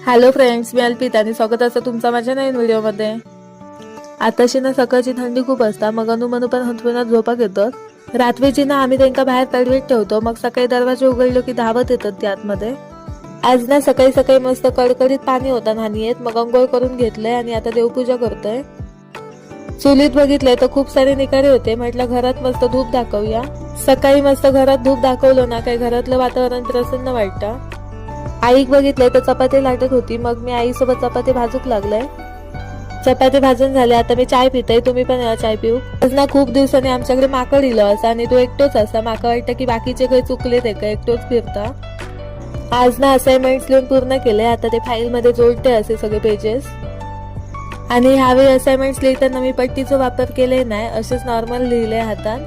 Hello friends, मी अल्पिता आणि स्वागत असतं तुमचं माझ्या नवीन व्हिडिओमध्ये. आताशी ना सकाळची थंडी खूप असता, मग अनुमनू पण हंतरुणात झोपा घेतात. रात्रीची ना आम्ही त्यांना बाहेर तडवीत ठेवतो, मग सकाळी दरवाजे उघडलो की धावत येतात ते आतमध्ये. आज ना सकाळी सकाळी मस्त कडकडीत पाणी होता नानी येत, मग अंघोळ करून घेतलंय आणि आता देवपूजा करतोय. चुलीत बघितलंय तर खूप सारे निकारे होते, म्हटलं घरात मस्त धूप दाखवूया. सकाळी मस्त घरात धूप दाखवलं ना काही घरातलं वातावरण प्रसन्न वाटतं. आईक बघितलंय तर चपाती लाटत होती, मग मी आईसोबत चपाती भाजूक लागले. चपाती भाजून झाले, आता मी चाय पिते. तुम्ही पण या चाय पिऊ. आज ना खूप दिवसांनी आमच्याकडे माकड इलो असा आणि तो एकटोच असा. माका वाटतं की बाकीचे काही चुकले ते का एकटोच फिरता. आज ना असाइनमेंट लिहून पूर्ण केले, आता ते फाईल मध्ये जोडते असे सगळे पेजेस. आणि ह्यावेळी असाइनमेंट लिहिताना मी पट्टीचा वापर केले नाही, असेच नॉर्मल लिहिले हातात.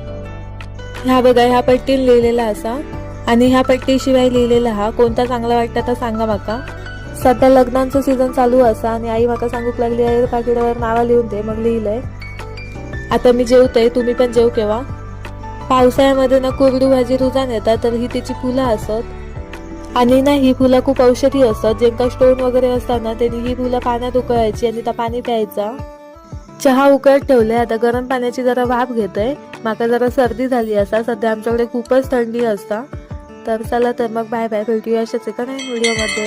ह्या बघा, ह्या पट्टीने लिहिलेला असा आणि ह्या पट्टीशिवाय लिहिलेला हा कोणता चांगला वाटतं तर सांगा माका. सध्या लग्नांचं सीझन चालू असा आणि आई माका सांगूक लागली आहे पाकिटावर नावा लिहून दे, मग लिहिलंय. आता मी जेवतोय, तुम्ही पण जेव केव्हा. पावसाळ्यामध्ये ना कोरडू भाजी रुजान येतात, तर ही त्याची फुलं असत आणि ना ही फुलं खूप औषधी असतात. ज्यांका स्टोन वगैरे असतात ना त्यांनी ही फुलं पाण्यात उकळायची आणि त्या पाणी प्यायचा. चहा उकळत ठेवले, आता गरम पाण्याची जरा वाफ घेतोय. माका जरा सर्दी झाली असा, सध्या आमच्याकडे खूपच थंडी असता. तर चला तर मग बाय बाय, भेटूया अशाच एका नवीन व्हिडिओमध्ये.